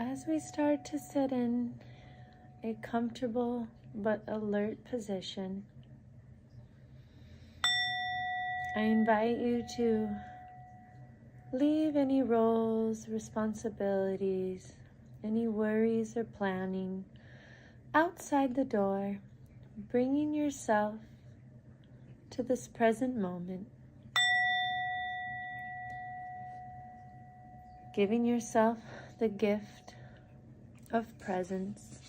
As we start to sit in a comfortable but alert position, I invite you to leave any roles, responsibilities, any worries or planning outside the door, bringing yourself to this present moment, giving yourself the gift of presence.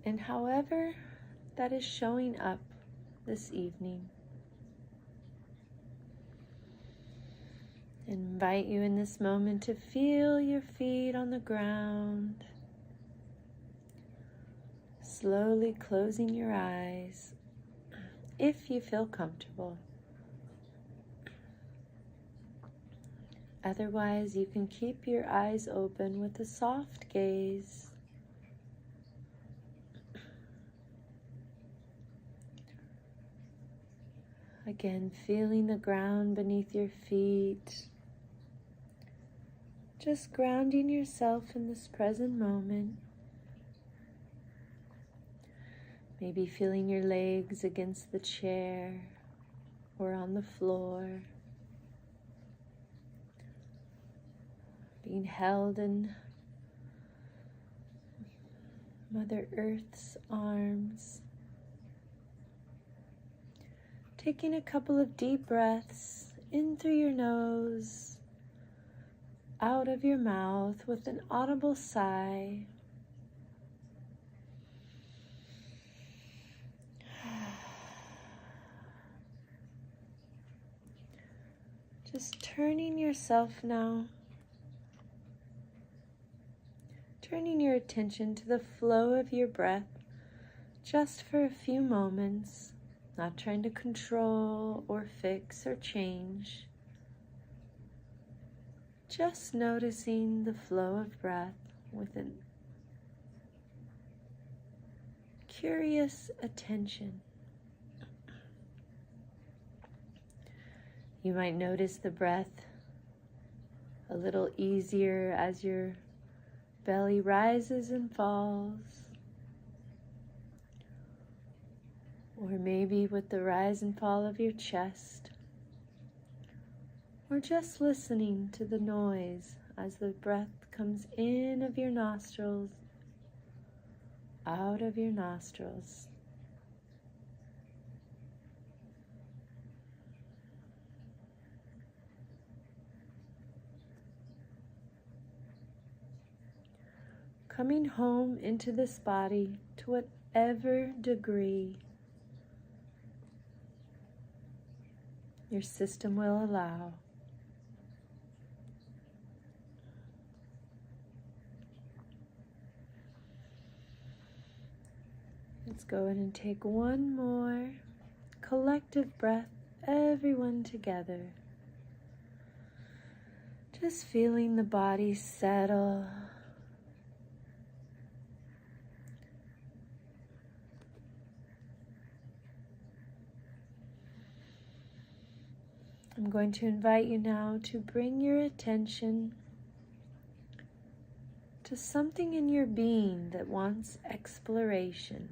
And however that is showing up this evening, invite you in this moment to feel your feet on the ground, slowly closing your eyes if you feel comfortable. Otherwise, you can keep your eyes open with a soft gaze. Again, feeling the ground beneath your feet. Just grounding yourself in this present moment. Maybe feeling your legs against the chair or on the floor. Being held in Mother Earth's arms. Taking a couple of deep breaths in through your nose, out of your mouth with an audible sigh. Just turning yourself now. Turning your attention to the flow of your breath just for a few moments, not trying to control or fix or change. Just noticing the flow of breath with a curious attention. You might notice the breath a little easier as your belly rises and falls, or maybe with the rise and fall of your chest, or just listening to the noise as the breath comes in of your nostrils, out of your nostrils. Coming home into this body to whatever degree your system will allow. Let's go ahead and take one more collective breath, everyone together. Just feeling the body settle. I'm going to invite you now to bring your attention to something in your being that wants exploration.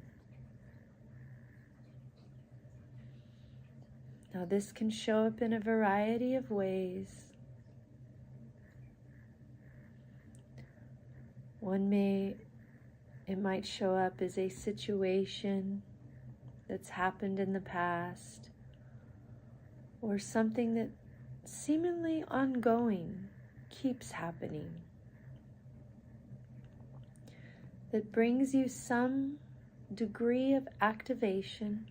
Now, this can show up in a variety of ways. It might show up as a situation that's happened in the past, or something that seemingly ongoing keeps happening, that brings you some degree of activation.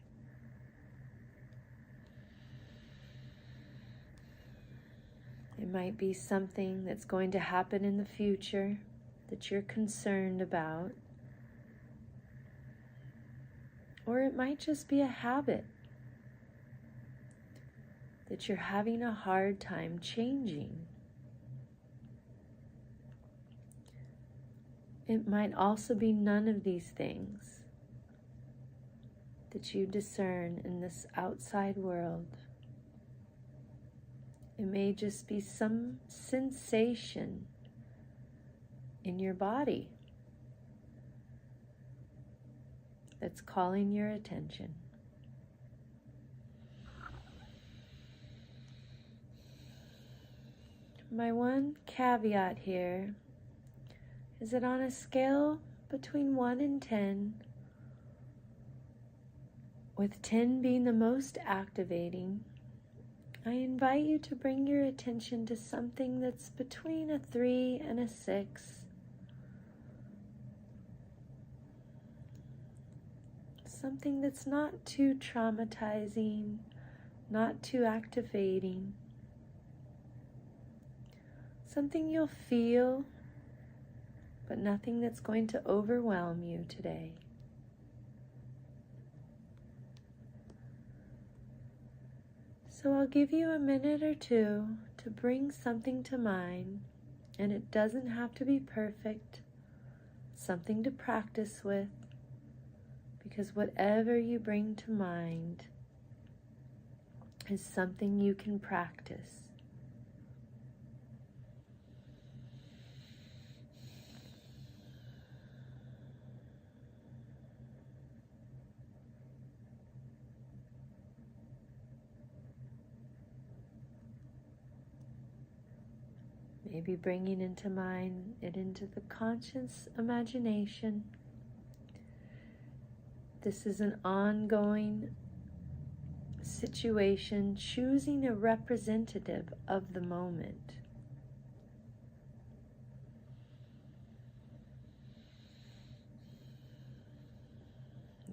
It might be something that's going to happen in the future that you're concerned about, or it might just be a habit that you're having a hard time changing. It might also be none of these things that you discern in this outside world. It may just be some sensation in your body that's calling your attention. My one caveat here is that on a scale between 1 and 10, with 10 being the most activating, I invite you to bring your attention to something that's between a 3 and a 6. Something that's not too traumatizing, not too activating. Something you'll feel, but nothing that's going to overwhelm you today. So I'll give you a minute or two to bring something to mind, and it doesn't have to be perfect, something to practice with, because whatever you bring to mind is something you can practice. Maybe bringing into mind it into the conscious imagination. This is an ongoing situation, choosing a representative of the moment.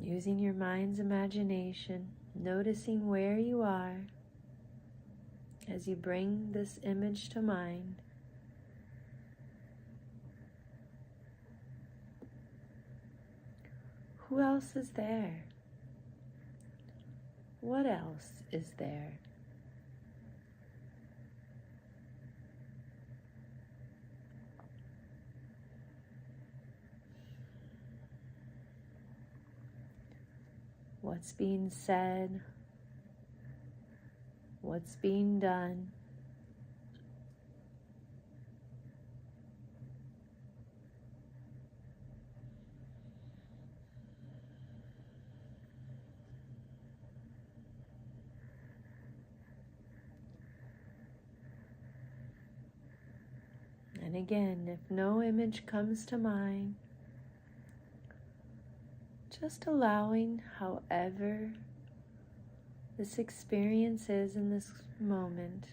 Using your mind's imagination, noticing where you are as you bring this image to mind. Who else is there? What else is there? What's being said? What's being done? And again, if no image comes to mind, just allowing however this experience is in this moment.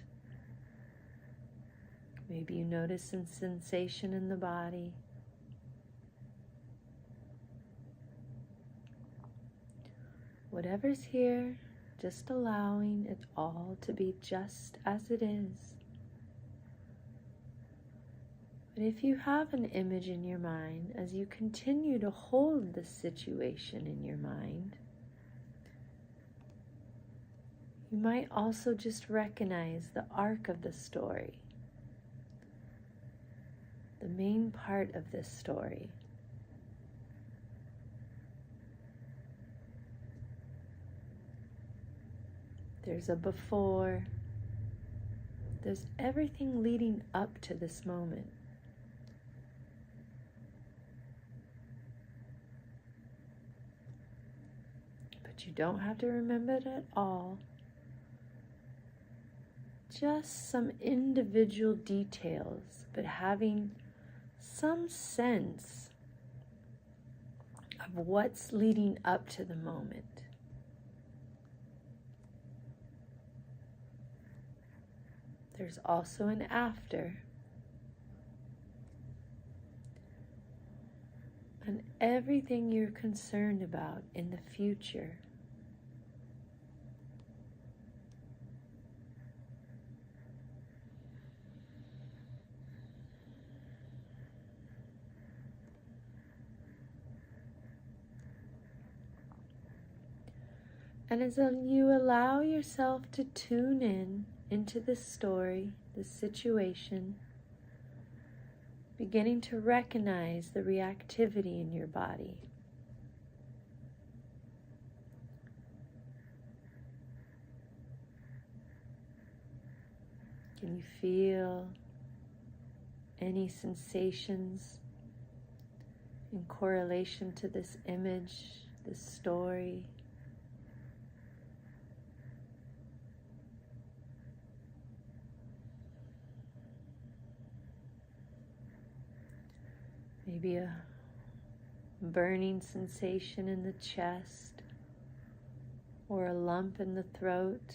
Maybe you notice a sensation in the body. Whatever's here, just allowing it all to be just as it is. But if you have an image in your mind, as you continue to hold the situation in your mind, you might also just recognize the arc of the story, the main part of this story. There's a before, there's everything leading up to this moment. But you don't have to remember it at all. Just some individual details, but having some sense of what's leading up to the moment. There's also an after. And everything you're concerned about in the future. And as you allow yourself to tune in into this story, this situation, beginning to recognize the reactivity in your body. Can you feel any sensations in correlation to this image, this story. Maybe a burning sensation in the chest, or a lump in the throat,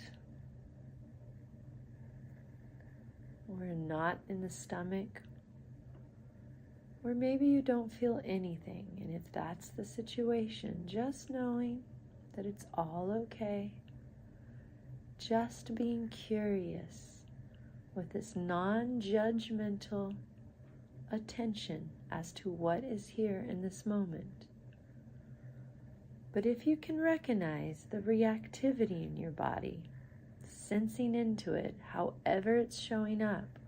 or a knot in the stomach. Or maybe you don't feel anything, and if that's the situation, just knowing that it's all okay, just being curious with this non-judgmental attention as to what is here in this moment. But if you can recognize the reactivity in your body, sensing into it, however it's showing up,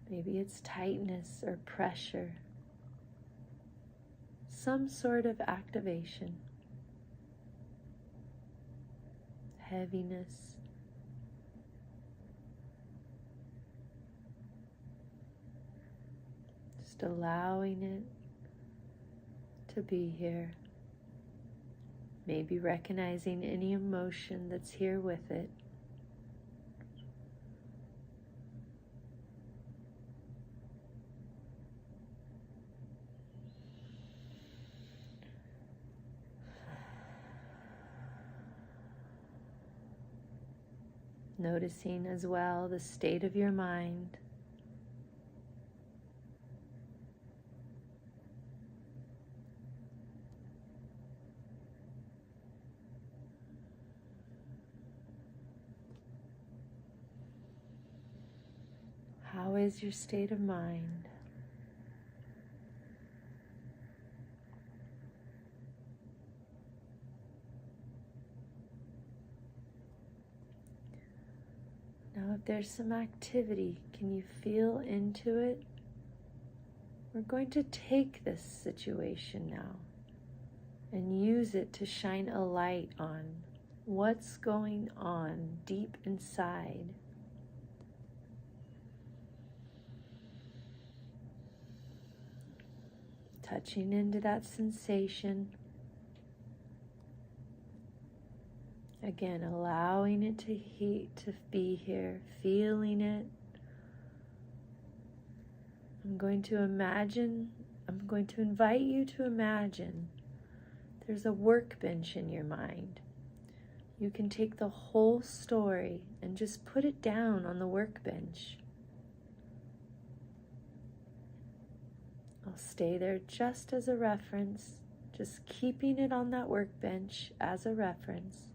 maybe it's tightness or pressure, some sort of activation, heaviness, just allowing it to be here. Maybe recognizing any emotion that's here with it. Noticing as well the state of your mind. How is your state of mind? Now, if there's some activity, can you feel into it? We're going to take this situation now and use it to shine a light on what's going on deep inside. Touching into that sensation. Again, allowing it to be here, feeling it. I'm going to invite you to imagine there's a workbench in your mind. You can take the whole story and just put it down on the workbench. I'll stay there just as a reference, just keeping it on that workbench as a reference.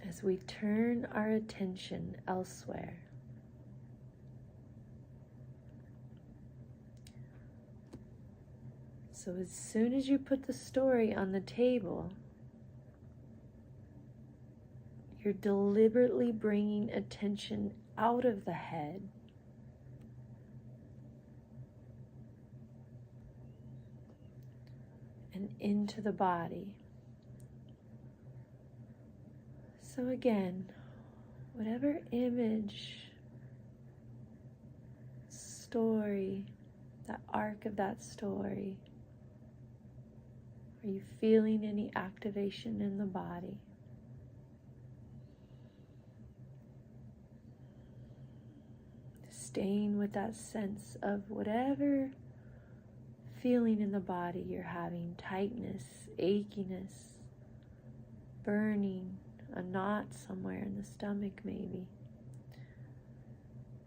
As we turn our attention elsewhere. So as soon as you put the story on the table, you're deliberately bringing attention out of the head and into the body. So again, whatever image, story, that arc of that story, are you feeling any activation in the body? Staying with that sense of whatever feeling in the body you're having, tightness, achiness, burning, a knot somewhere in the stomach maybe.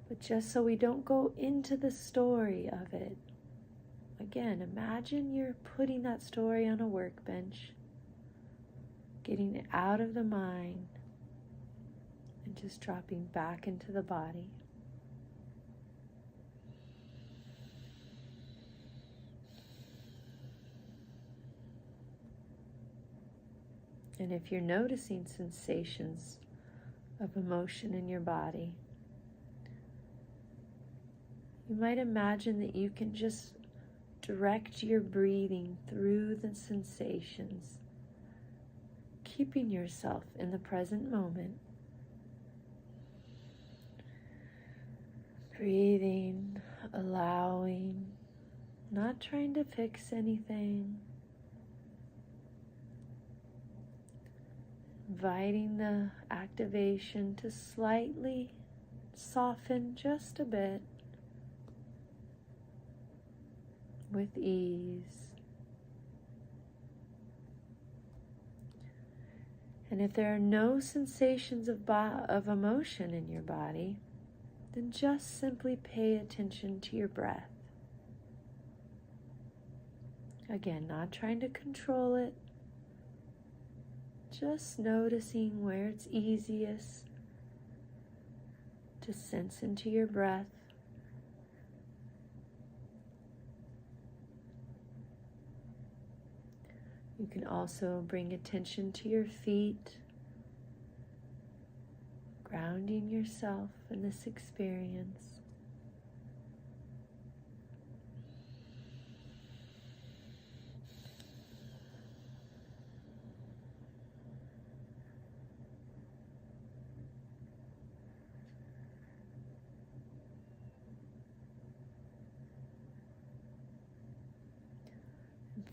But just so we don't go into the story of it, again, imagine you're putting that story on a workbench, getting it out of the mind, and just dropping back into the body. And if you're noticing sensations of emotion in your body, you might imagine that you can just direct your breathing through the sensations, keeping yourself in the present moment. Breathing, allowing, not trying to fix anything. Inviting the activation to slightly soften just a bit with ease. And if there are no sensations of emotion in your body, then just simply pay attention to your breath. Again, not trying to control it, just noticing where it's easiest to sense into your breath. You can also bring attention to your feet, grounding yourself in this experience.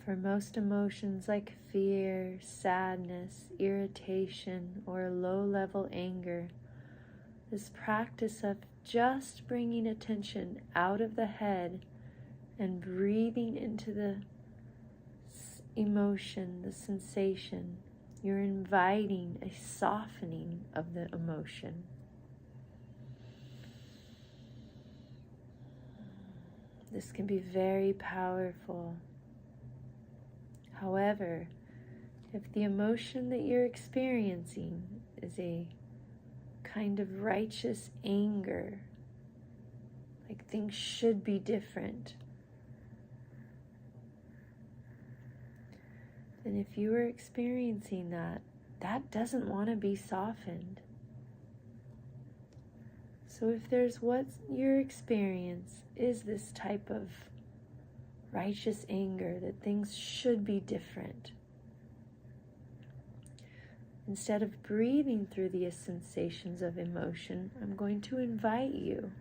For most emotions like fear, sadness, irritation, or low-level anger, this practice of just bringing attention out of the head and breathing into the emotion, the sensation, you're inviting a softening of the emotion. This can be very powerful. However, if the emotion that you're experiencing is a kind of righteous anger, like things should be different, then if you are experiencing that, that doesn't want to be softened. So if there's what your experience is this type of righteous anger, that things should be different, instead of breathing through the sensations of emotion, I'm going to invite you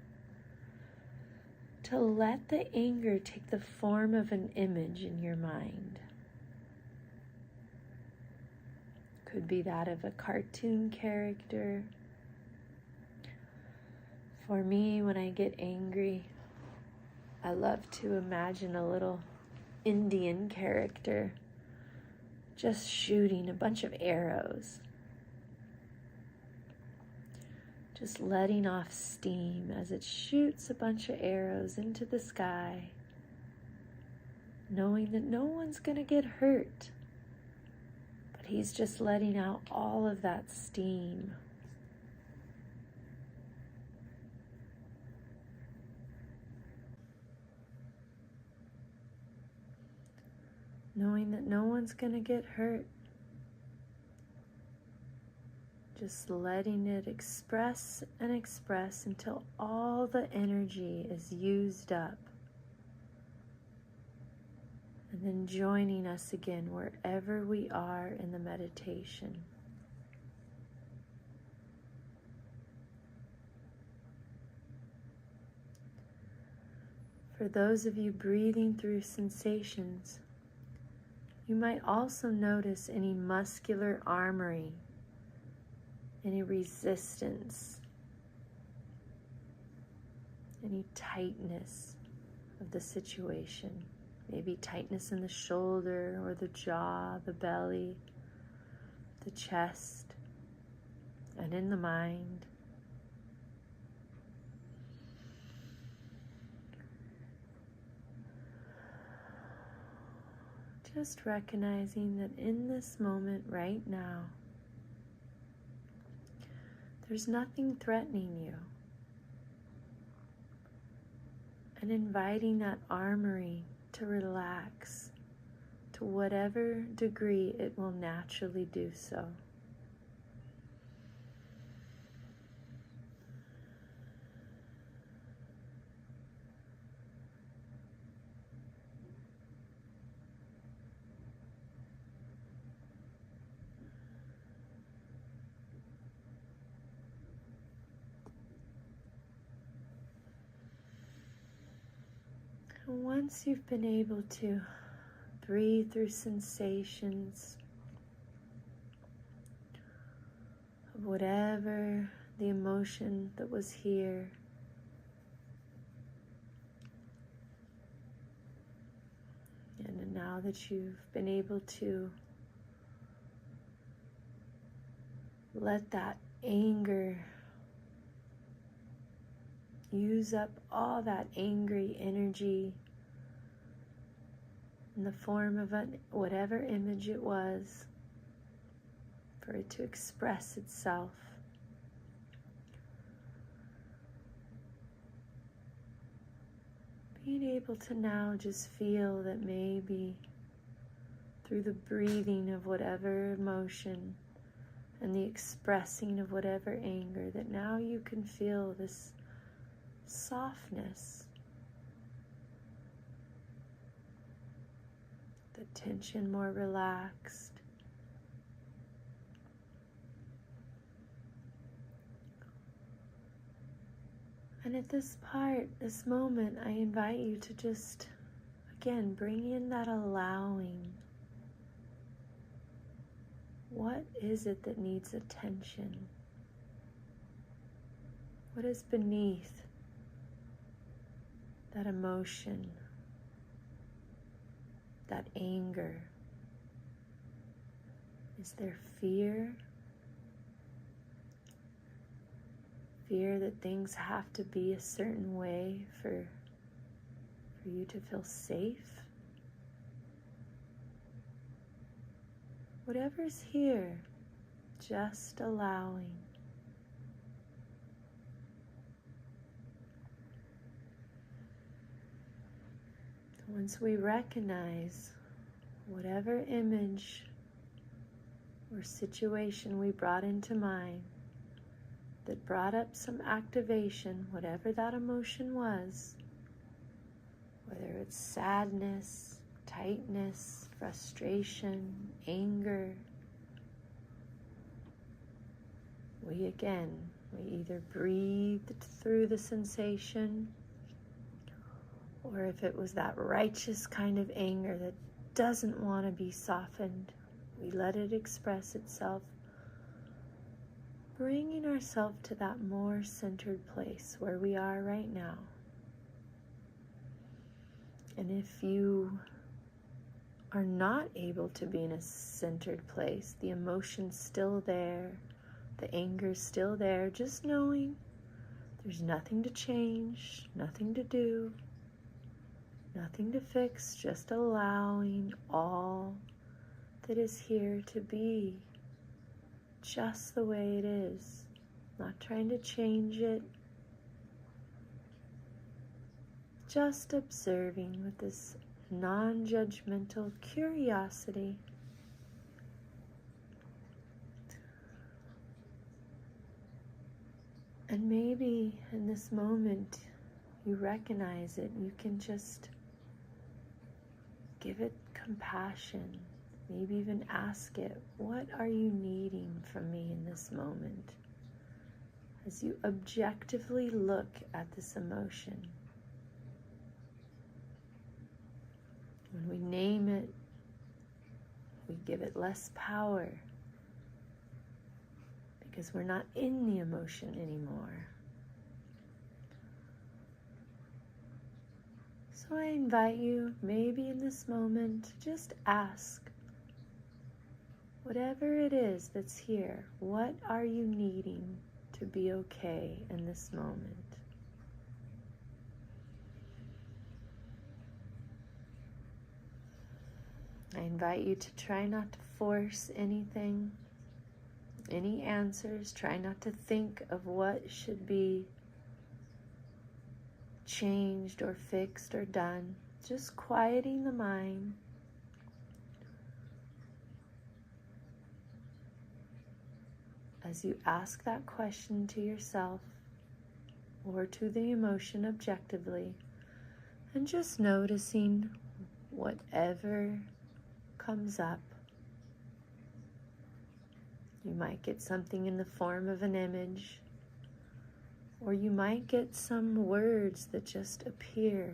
to let the anger take the form of an image in your mind. Could be that of a cartoon character. For me, when I get angry, I love to imagine a little Indian character just shooting a bunch of arrows, just letting off steam as it shoots a bunch of arrows into the sky, knowing that no one's going to get hurt, but he's just letting out all of that steam. Knowing that no one's going to get hurt. Just letting it express and express until all the energy is used up. And then joining us again wherever we are in the meditation. For those of you breathing through sensations, you might also notice any muscular armory, any resistance, any tightness of the situation. Maybe tightness in the shoulder or the jaw, the belly, the chest, and in the mind. Just recognizing that in this moment right now, there's nothing threatening you. And inviting that armory to relax to whatever degree it will naturally do so. Once you've been able to breathe through sensations of whatever the emotion that was here, and now that you've been able to let that anger use up all that angry energy in the form of whatever image it was, for it to express itself. Being able to now just feel that maybe through the breathing of whatever emotion and the expressing of whatever anger, that now you can feel this softness, the tension more relaxed. And at this moment, I invite you to just, again, bring in that allowing. What is it that needs attention? What is beneath that emotion, that anger? Is there fear? Fear that things have to be a certain way for you to feel safe? Whatever's here, just allowing. Once we recognize whatever image or situation we brought into mind that brought up some activation, whatever that emotion was, whether it's sadness, tightness, frustration, anger, we either breathed through the sensation, or if it was that righteous kind of anger that doesn't want to be softened, we let it express itself, bringing ourselves to that more centered place where we are right now. And if you are not able to be in a centered place, the emotion's still there, the anger's still there, just knowing there's nothing to change, nothing to do, nothing to fix, just allowing all that is here to be just the way it is, not trying to change it, just observing with this non-judgmental curiosity. And maybe in this moment you recognize it, you can just give it compassion, maybe even ask it, what are you needing from me in this moment? As you objectively look at this emotion. When we name it, we give it less power because we're not in the emotion anymore. So I invite you, maybe in this moment, just ask, whatever it is that's here, what are you needing to be okay in this moment? I invite you to try not to force anything, any answers. Try not to think of what should be changed or fixed or done. Just quieting the mind. As you ask that question to yourself or to the emotion objectively, and just noticing whatever comes up. You might get something in the form of an image, or you might get some words that just appear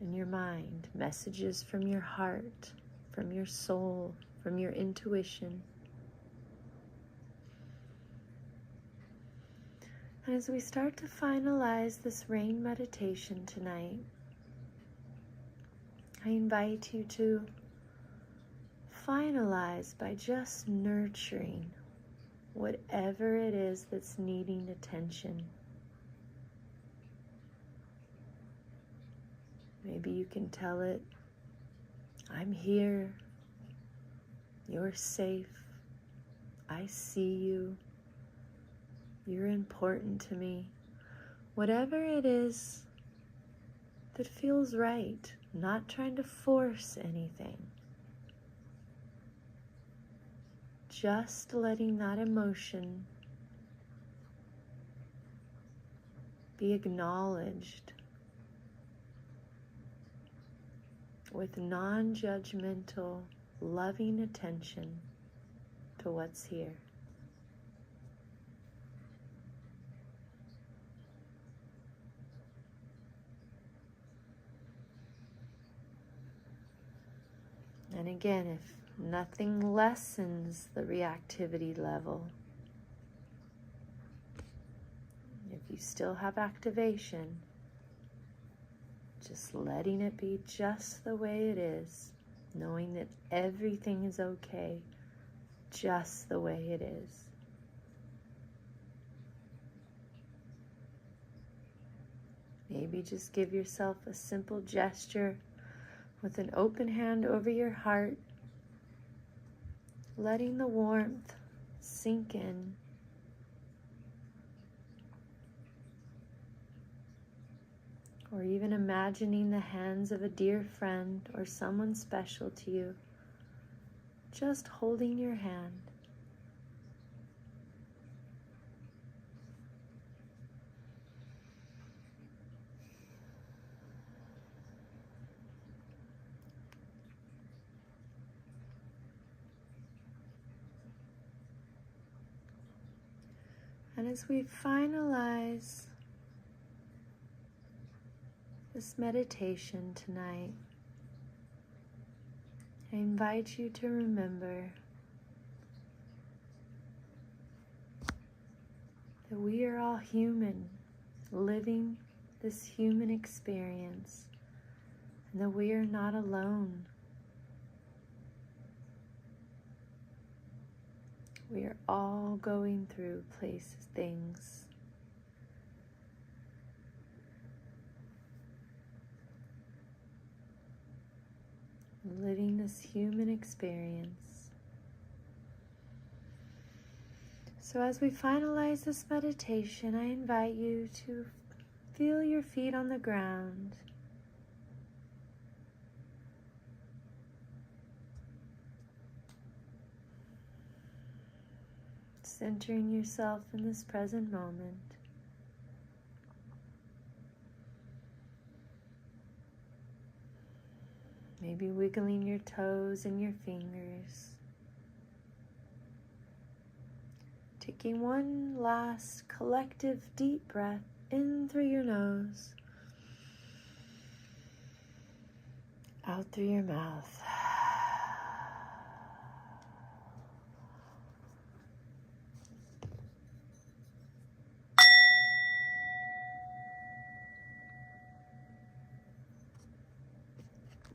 in your mind, messages from your heart, from your soul, from your intuition. And as we start to finalize this rain meditation tonight, I invite you to finalize by just nurturing whatever it is that's needing attention. Maybe you can tell it, I'm here, you're safe, I see you, you're important to me. Whatever it is that feels right, not trying to force anything. Just letting that emotion be acknowledged with non-judgmental, loving attention to what's here. And again, if nothing lessens the reactivity level, if you still have activation, just letting it be just the way it is, knowing that everything is okay, just the way it is. Maybe just give yourself a simple gesture with an open hand over your heart, letting the warmth sink in. Or even imagining the hands of a dear friend or someone special to you, just holding your hand. And as we finalize this meditation tonight, I invite you to remember that we are all human, living this human experience, and that we are not alone. We are all going through things. Living this human experience. So as we finalize this meditation, I invite you to feel your feet on the ground. Centering yourself in this present moment. Maybe wiggling your toes and your fingers. Taking one last collective deep breath in through your nose, out through your mouth.